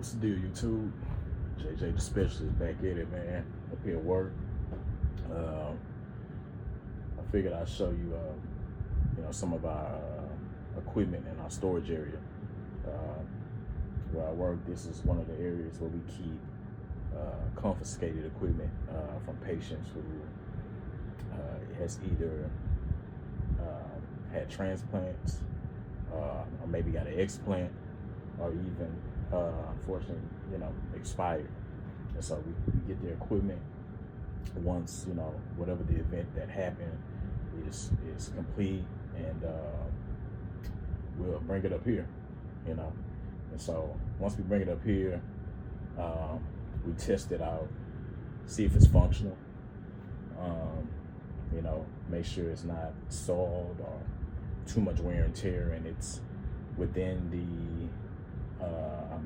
What's the deal, YouTube? JJ the Specialist back at it, man. Up here at work. I figured I'd show you, some of our equipment in our storage area. Where I work, this is one of the areas where we keep confiscated equipment from patients who has either had transplants, or maybe got an explant, or even unfortunately, expired. And so we get the equipment once, whatever the event that happened is complete, and we'll bring it up here, And so once we bring it up here, we test it out, see if it's functional, make sure it's not soiled or too much wear and tear, and it's within the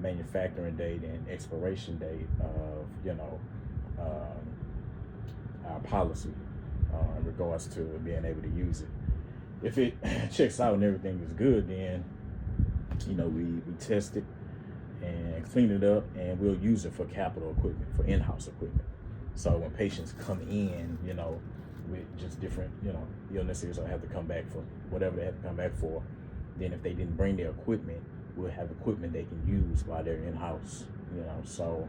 manufacturing date and expiration date of our policy in regards to being able to use it. If it checks out and everything is good, then we test it and clean it up, and we'll use it for capital equipment, for in-house equipment. So when patients come in, with just different, illnesses, or have to come back for whatever they have to come back for, then if they didn't bring their equipment, we'll have equipment they can use while they're in-house, So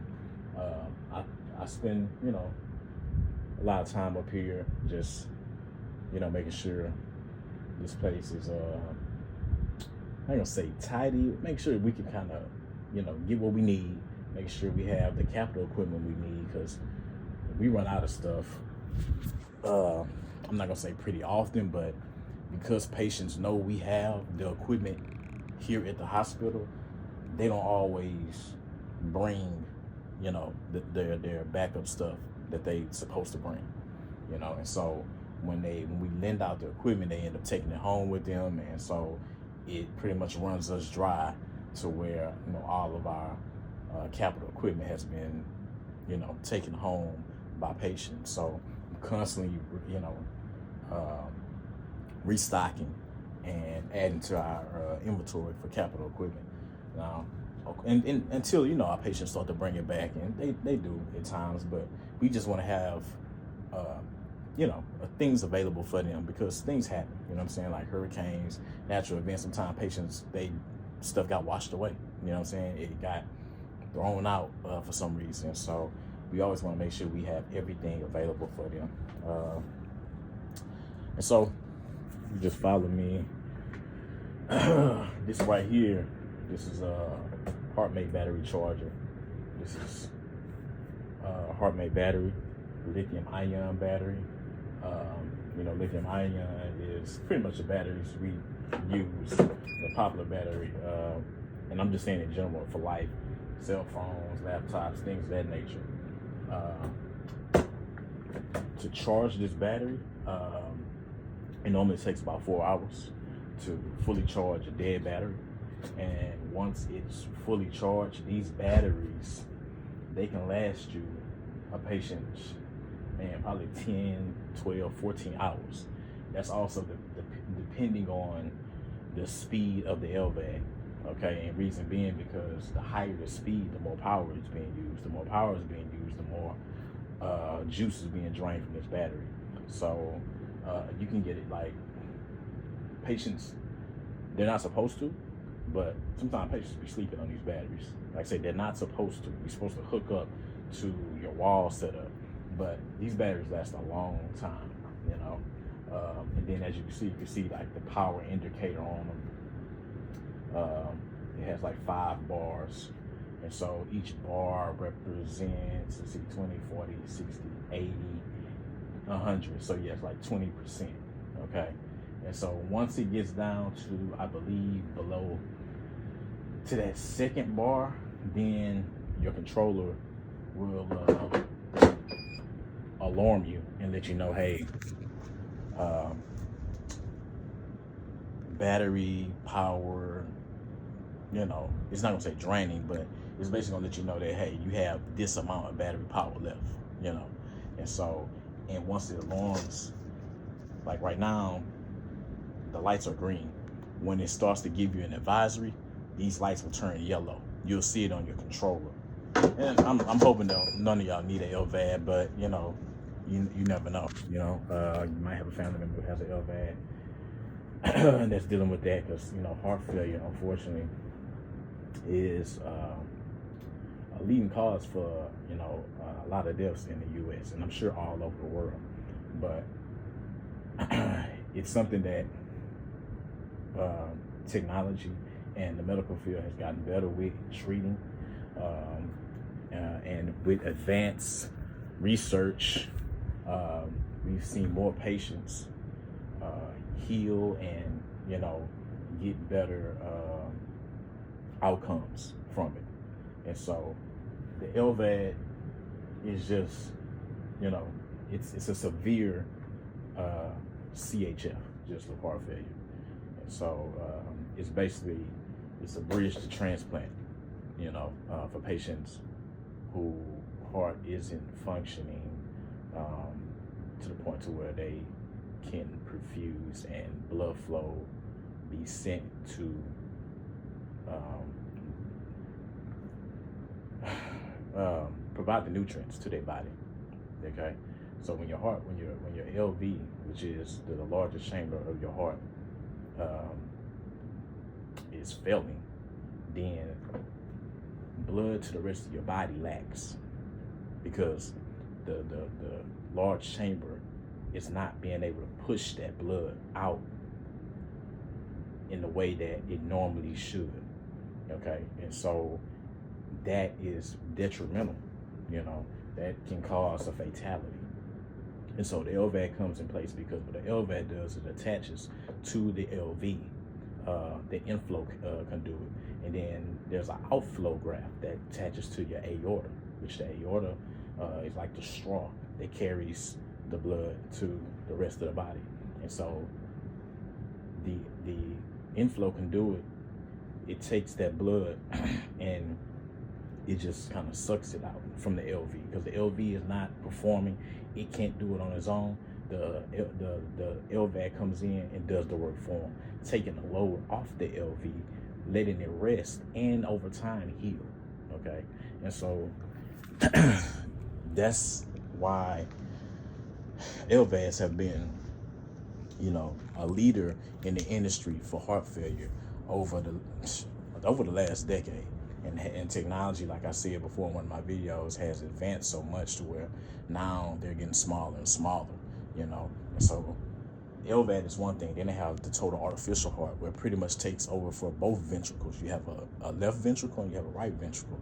I spend, a lot of time up here just, making sure this place is, I ain't gonna say tidy, make sure we can kind of, get what we need, make sure we have the capital equipment we need, because we run out of stuff. I'm not gonna say pretty often, but because patients know we have the equipment here at the hospital, they don't always bring, their backup stuff that they supposed to bring, and so when we lend out the equipment, they end up taking it home with them, and so it pretty much runs us dry to where, all of our capital equipment has been, taken home by patients. So I'm constantly, restocking and adding to our inventory for capital equipment. Now, and until, our patients start to bring it back, and they do at times, but we just want to have, things available for them, because things happen, like hurricanes, natural events. Sometimes patients, stuff got washed away, it got thrown out for some reason. So we always want to make sure we have everything available for them. And so you just follow me. This right here, this is a HeartMate battery charger. This is a HeartMate battery, lithium ion battery. Lithium ion is pretty much the batteries we use, the popular battery, and I'm just saying in general for life, cell phones, laptops, things of that nature. To charge this battery, it normally takes about 4 hours to fully charge a dead battery. And once it's fully charged, these batteries, they can last you, a patient, probably 10, 12, 14 hours. That's also depending on the speed of the LVAD. Okay, and reason being because the higher the speed, the more power is being used. The more power is being used, the more juice is being drained from this battery. So you can get it, like, patients, they're not supposed to, but sometimes patients be sleeping on these batteries. Like I say, they're not supposed to. You're supposed to hook up to your wall setup, but these batteries last a long time, and then as you can see like the power indicator on them. It has like 5 bars, and so each bar represents, 20, 40, 60, 80, 100. So yeah, it's like 20%. Okay, and so once it gets down to, I believe, below to that second bar, then your controller will alarm you and let you know, hey, battery power, it's not gonna say draining, but it's basically gonna let you know that, hey, you have this amount of battery power left, and so, and once it alarms, like right now, the lights are green. When it starts to give you an advisory, these lights will turn yellow. you'll see it on your controller. And I'm hoping that none of y'all need an LVAD, but you know, you never know. You know, you might have a family member who has an LVAD and that's dealing with that, because you know, heart failure, unfortunately, is a leading cause for, you know, a lot of deaths in the U.S. and I'm sure all over the world. But it's something that technology and the medical field has gotten better with treating, and with advanced research, we've seen more patients heal and, you know, get better outcomes from it. And so the LVAD is just, you know, it's a severe CHF, just for heart failure. And so it's basically, it's a bridge to transplant, you know, for patients who heart isn't functioning to the point to where they can perfuse and blood flow be sent to provide the nutrients to their body. Okay, so when your heart, when your LV, which is the largest chamber of your heart, is failing, then blood to the rest of your body lacks, because the large chamber is not being able to push that blood out in the way that it normally should. Okay, and so that is detrimental, you know, that can cause a fatality. And so the LVAD comes in place because what the LVAD does is it attaches to the LV, the inflow conduit, and then there's an outflow graft that attaches to your aorta, which the aorta is like the straw that carries the blood to the rest of the body. And so the inflow conduit, it takes that blood and it just kind of sucks it out from the LV, because the LV is not performing. It can't do it on its own. The LVAD comes in and does the work for them, taking the load off the LV, letting it rest, and over time heal. Okay, and so that's why LVADs have been, you know, a leader in the industry for heart failure over the last decade. And technology, like I said before in one of my videos, has advanced so much to where now they're getting smaller and smaller, you know. And so LVAD is one thing. Then they have the total artificial heart, where it pretty much takes over for both ventricles. You have a left ventricle and you have a right ventricle.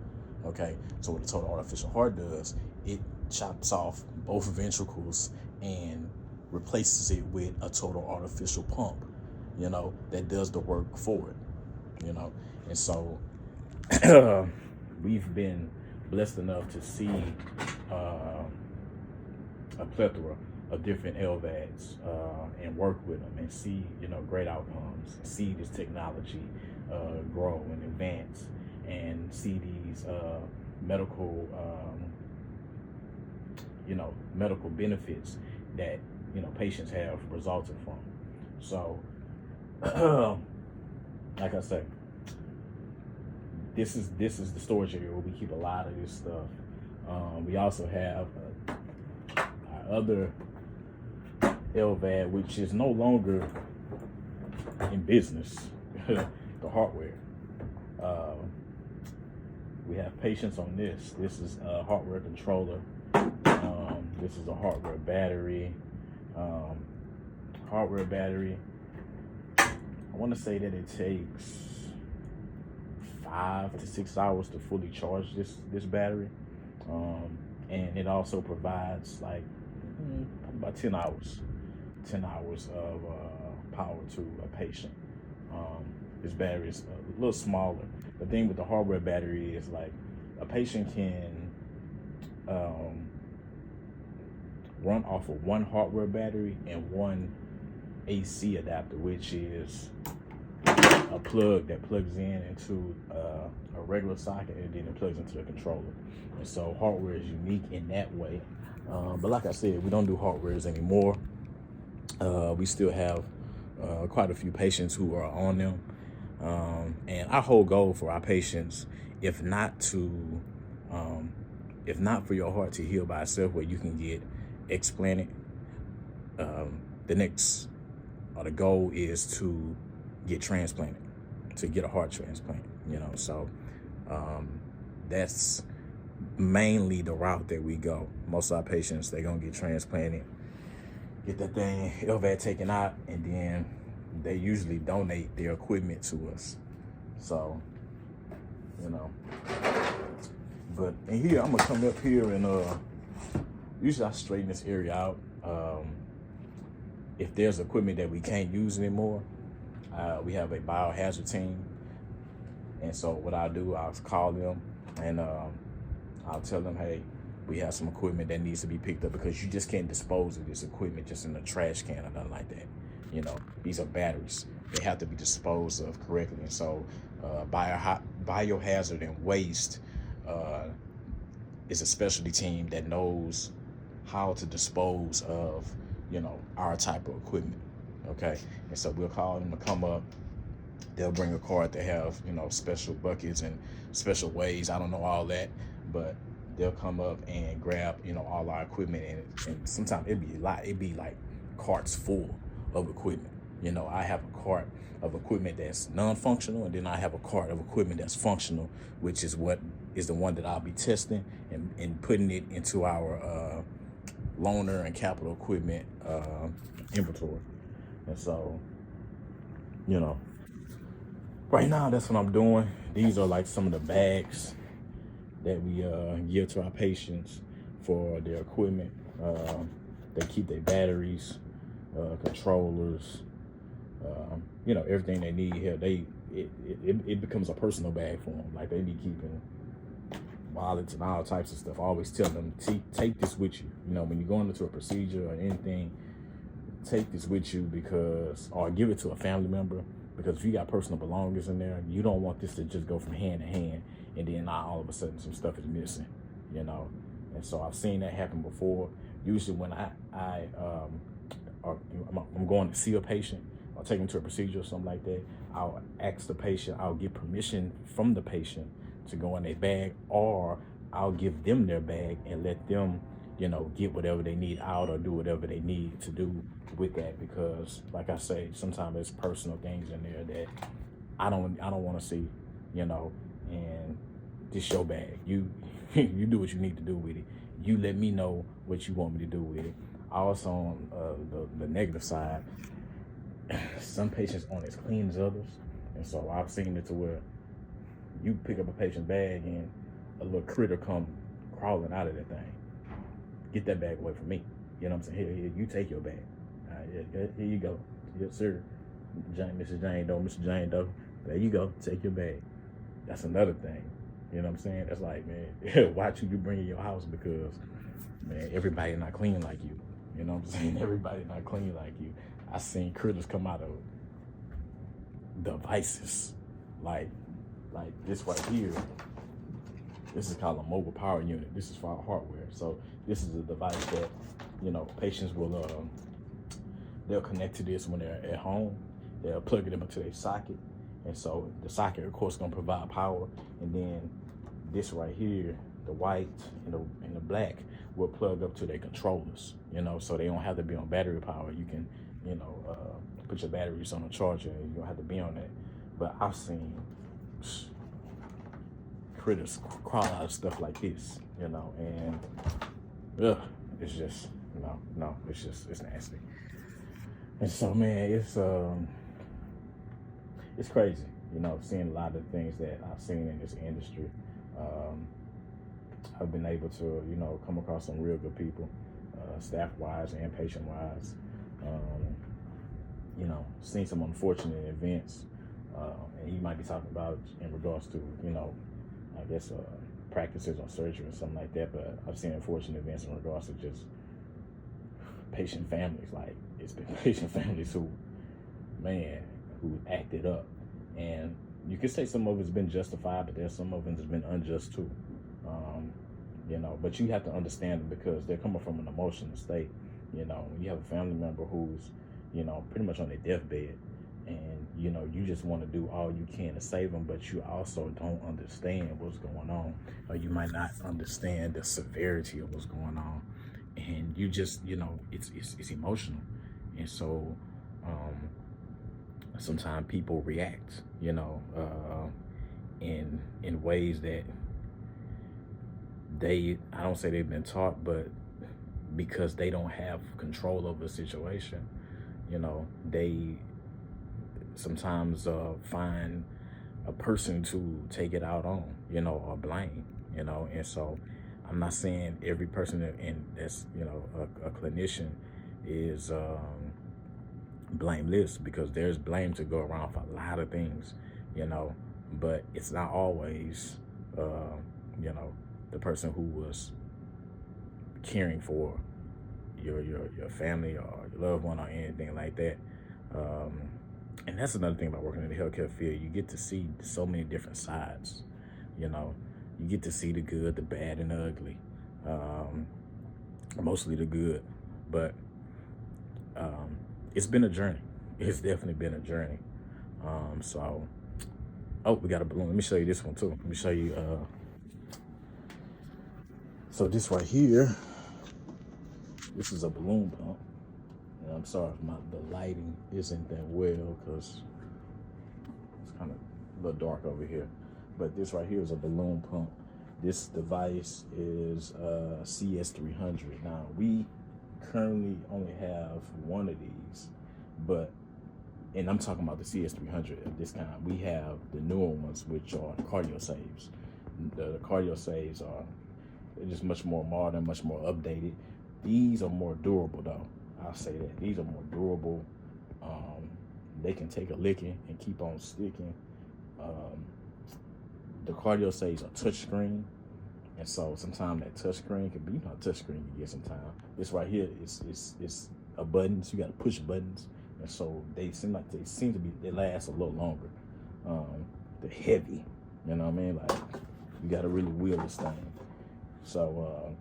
Okay, so what the total artificial heart does, it chops off both ventricles and replaces it with a total artificial pump, you know, that does the work for it, you know. And so we've been blessed enough to see a plethora of different LVADs and work with them and see, you know, great outcomes, see this technology grow and advance, and see these medical you know, medical benefits that, you know, patients have resulted from. So like I say, this is the storage area where we keep a lot of this stuff. We also have our other LVAD, which is no longer in business, the hardware. We have patients on this. This is a hardware controller. This is a hardware battery. Hardware battery, I want to say that it takes 5 to 6 hours to fully charge this battery, and it also provides like about 10 hours of power to a patient. This battery is a little smaller. The thing with the hardware battery is, like, a patient can run off of one hardware battery and one AC adapter, which is a plug that plugs in into a regular socket, and then it plugs into the controller. And so hardware is unique in that way. But like I said, we don't do hardwares anymore. We still have quite a few patients who are on them. And our whole goal for our patients if not to, if not for your heart to heal by itself, where you can get explanted, the next or the goal is to get transplanted, to get a heart transplant. So that's mainly the route that we go. Most of our patients, they're gonna get transplanted, get that thing LVAD taken out, and then they usually donate their equipment to us. So, but in here, I'm gonna come up here and usually I straighten this area out. If there's equipment that we can't use anymore, we have a biohazard team. And so what I'll do, I'll call them and I'll tell them, hey, we have some equipment that needs to be picked up, because you just can't dispose of this equipment just in a trash can or nothing like that. These are batteries. They have to be disposed of correctly. And so biohazard and waste is a specialty team that knows how to dispose of, our type of equipment. Okay. And so we'll call them to come up. They'll bring a cart that have, special buckets and special ways. I don't know all that, but they'll come up and grab, all our equipment. And sometimes it'd be a lot. It'd be like carts full of equipment. I have a cart of equipment that's non-functional, and then I have a cart of equipment that's functional, which is what is the one that I'll be testing and putting it into our loaner and capital equipment inventory. And so, right now that's what I'm doing. These are like some of the bags that we give to our patients for their equipment. They keep their batteries, controllers, everything they need here. It becomes a personal bag for them. Like, they be keeping wallets and all types of stuff. I always tell them, take this with you. When you're going into a procedure or anything, take this with you, or give it to a family member, because if you got personal belongings in there, you don't want this to just go from hand to hand and then all of a sudden some stuff is missing, And so I've seen that happen before. Usually when I'm going to see a patient or take them to a procedure or something like that, I'll ask the patient, I'll get permission from the patient to go in their bag, or I'll give them their bag and let them, get whatever they need out or do whatever they need to do with that. Because like I say, sometimes there's personal things in there that I don't want to see, and this your bag. You do what you need to do with it. You let me know what you want me to do with it. Also, on the negative side, some patients aren't as clean as others. And so I've seen it to where you pick up a patient's bag and a little critter come crawling out of that thing. Get that bag away from me. You know what I'm saying? Here, you take your bag. Here you go. Yes, sir. Mrs. Jane Doe, Mr. Jane Doe. There you go. Take your bag. That's another thing. You know what I'm saying? That's like, man, watch who you bring in your house, because, man, everybody not clean like you. You know what I'm saying? Everybody not clean like you. I seen critters come out of devices like this right here. This is called a mobile power unit. This is for our hardware. So this is a device that, patients will, they'll connect to this when they're at home. They'll plug it into their socket. And so the socket, of course, gonna provide power. And then this right here, the white and the black, will plug up to their controllers, so they don't have to be on battery power. You can, put your batteries on a charger and you don't have to be on that. But I've seen critters crawl out of stuff like this, and it's just, it's nasty. And so, man, it's crazy, seeing a lot of things that I've seen in this industry. I've been able to, come across some real good people, staff-wise and patient-wise. Seen some unfortunate events, and you might be talking about in regards to, I guess, practices or surgery or something like that, but I've seen unfortunate events in regards to just patient families. Like, it's been patient families who acted up. And you could say some of it's been justified, but there's some of it that's been unjust too. But you have to understand them, because they're coming from an emotional state. When you have a family member who's, pretty much on their deathbed, and you know, you just want to do all you can to save them, but you also don't understand what's going on, or you might not understand the severity of what's going on, and you just, you know, it's emotional. And so sometimes people react, you know, in ways that I don't say they've been taught, but because they don't have control over the situation, you know, they sometimes find a person to take it out on, you know, or blame, you know. And so I'm not saying every person that's, you know, a clinician is blameless, because there's blame to go around for a lot of things, you know, but it's not always, you know, the person who was caring for your family or your loved one or anything like that. And that's another thing about working in the healthcare field. You get to see so many different sides, you know. You get to see the good, the bad, and the ugly. Mostly the good, but it's been a journey. It's definitely been a journey. So, oh, we got a balloon. Let me show you this one too. Let me show you. So this right here, this is a balloon pump. And I'm sorry if the lighting isn't that well, because it's kind of a little dark over here. But this right here is a balloon pump. This device is CS300. Now, we currently only have one of these, and I'm talking about the CS300 at this time. We have the newer ones, which are cardio saves. The cardio saves are just much more modern, much more updated. These are more durable, though. I'll say that. These are more durable. They can take a licking and keep on sticking. The cardio saves are touchscreen, and so sometimes that touchscreen can be, you know, a touchscreen you get sometimes. This right here is a button, so you got to push buttons, and so they seem to be, they last a little longer. They're heavy, you know what I mean? Like, you got to really wheel this thing. So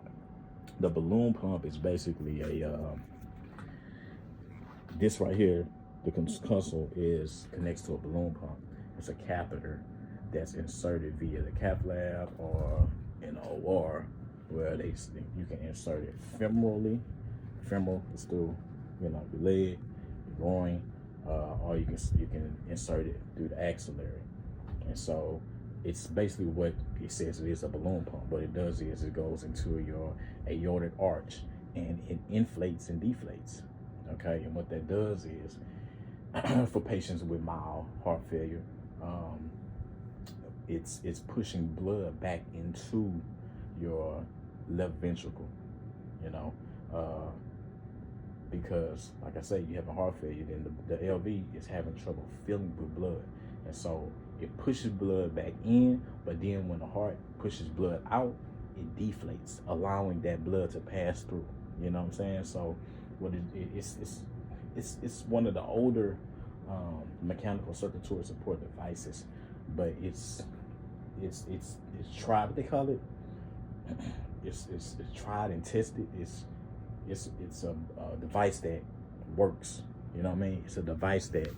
the balloon pump is basically this right here. The console connects to a balloon pump. It's a catheter that's inserted via the cath lab or an OR, where you can insert it femorally. Femoral is through, you know, your leg, your groin, or you can insert it through the axillary. And so it's basically what it says it is, a balloon pump. What it does is it goes into your aortic arch and it inflates and deflates. Okay, and what that does is for patients with mild heart failure, it's pushing blood back into your left ventricle, you know, because like I say, you have a heart failure, then the LV is having trouble filling with blood, and so it pushes blood back in, but then when the heart pushes blood out, it deflates, allowing that blood to pass through. You know what I'm saying? So what it's one of the older mechanical circulatory support devices, but it's tried. What they call it? It's tried and tested. It's a device that works. You know what I mean? It's a device that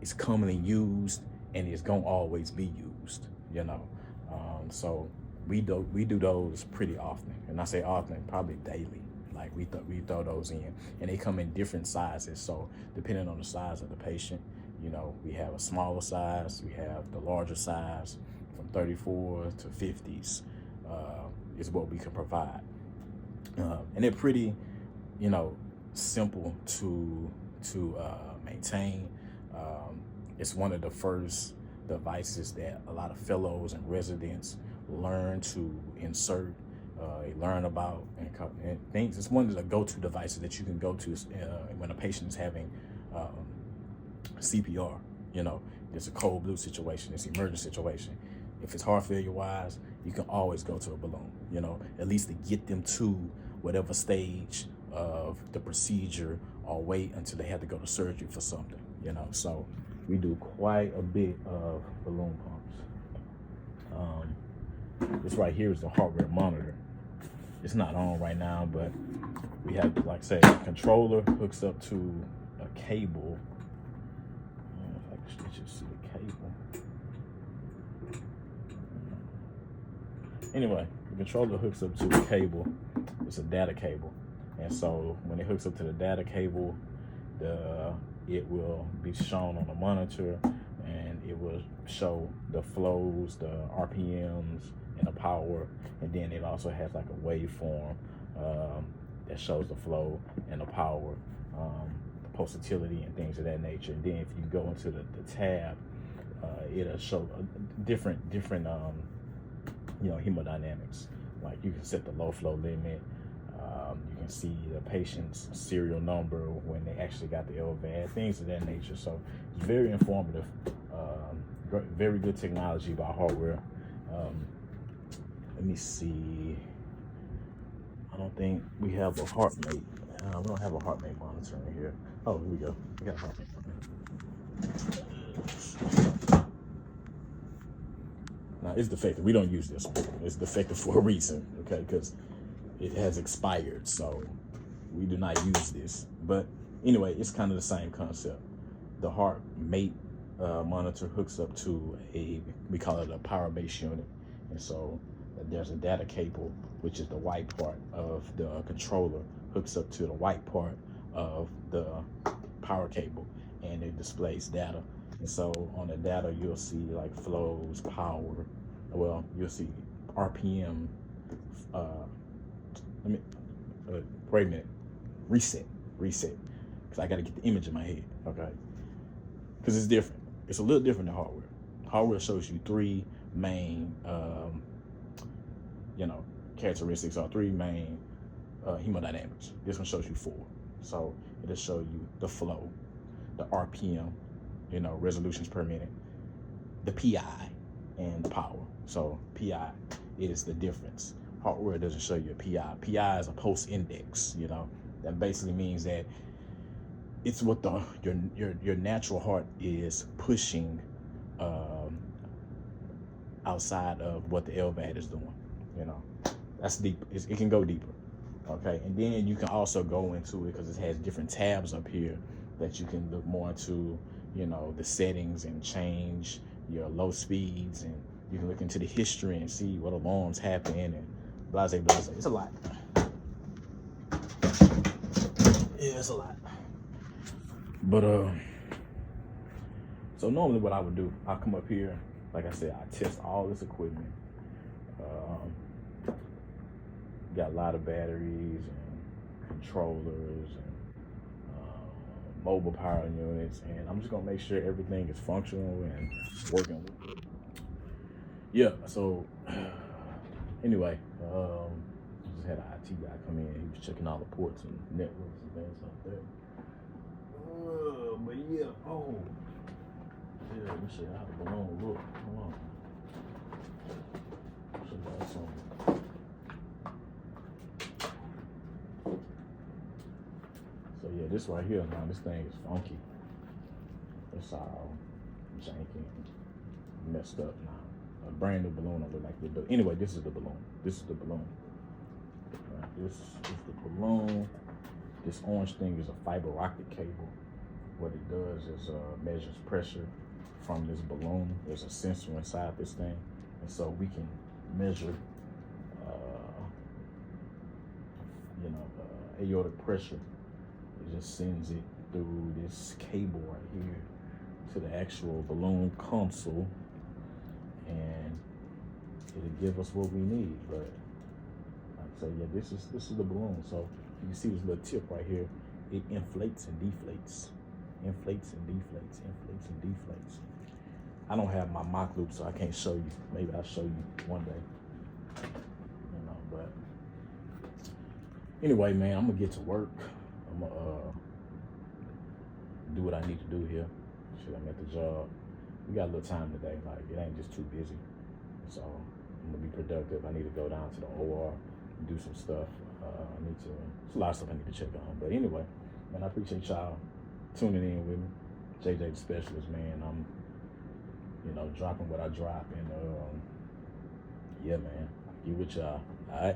is commonly used and is gonna always be used. You know, so we do those pretty often, and I say often, probably daily. Like we throw those in, and they come in different sizes. So depending on the size of the patient, you know, we have a smaller size, we have the larger size, from 34 to 50s is what we can provide, and they're pretty, you know, simple to maintain. It's one of the first devices that a lot of fellows and residents learn to insert. They learn about and things. It's one of the go-to devices that you can go to when a patient is having CPR. You know, it's a cold blue situation, it's an emergency situation. If it's heart failure wise, you can always go to a balloon, you know, at least to get them to whatever stage of the procedure, or wait until they have to go to surgery for something, you know. So we do quite a bit of balloon pumps. This right here is the heart rate monitor. It's not on right now, but we have, like I say, a controller hooks up to a cable let you see the cable. Anyway, the controller hooks up to the cable. It's a data cable. And so when it hooks up to the data cable, it will be shown on the monitor, and it will show the flows, the RPMs, and the power. And then it also has like a waveform that shows the flow and the power, the pulsatility and things of that nature. And then if you go into the tab, it'll show different hemodynamics. Like you can set the low flow limit. You can see the patient's serial number when they actually got the LVAD, things of that nature. So it's very informative. Very good technology by hardware. Let me see. I don't think we have a HeartMate. We don't have a HeartMate monitor in here. Oh, here we go. We got a HeartMate. Now, it's defective. We don't use this one. It's defective for a reason, okay? Because it has expired, so we do not use this. But anyway, it's kind of the same concept. The HeartMate monitor hooks up to we call it a power base unit. And so there's a data cable, which is the white part of the controller, hooks up to the white part of the power cable, and it displays data. And so on the data, you'll see like flows, power. Well, you'll see RPM. Wait a minute. Reset. Because I got to get the image in my head, okay? Because it's different. It's a little different than hardware. Hardware shows you three main, characteristics, or three main hemodynamics. This one shows you four. So it'll show you the flow, the RPM, resolutions per minute, the PI, and the power. So PI is the difference. Hardware doesn't show you a PI. PI is a post index. That basically means that it's what your natural heart is pushing outside of what the LVAD is doing. That's deep. It can go deeper. Okay, and then you can also go into it because it has different tabs up here that you can look more into. The settings, and change your low speeds, and you can look into the history and see what alarms happen, and blase. It's a lot. Yeah, it's a lot. But so normally what I would do, I'll come up here, like I said, I test all this equipment. Got a lot of batteries and controllers and mobile power units, and I'm just gonna make sure everything is functional and working. Yeah, so anyway, just had an IT guy come in. He was checking all the ports and networks and things like that. But yeah, let me show you how the balloon look. Hold on. Show you guys something. So yeah, this right here, man, this thing is funky. It's all janky and messed up now. A brand new balloon don't look like this. But anyway, this is the balloon. This is the balloon. This is the balloon. This orange thing is a fiber optic cable. What it does is measures pressure from this balloon. There's a sensor inside this thing, and so we can measure, aortic pressure. It just sends it through this cable right here to the actual balloon console, and it'll give us what we need. But like I say, yeah, this is the balloon. So you can see this little tip right here. It inflates and deflates, inflates and deflates, inflates and deflates. I don't have my mock loop, so I can't show you. Maybe I'll show you one day. But anyway, man, I'm gonna get to work. I'm gonna do what I need to do here. Shit, I'm at the job. We got a little time today. Like, it ain't just too busy. So I'm gonna be productive. I need to go down to the OR and do some stuff. There's a lot of stuff I need to check on. But anyway, man, I appreciate y'all tuning in with me. JJ the Specialist, man. I'm, dropping what I drop, and yeah, man, get with y'all.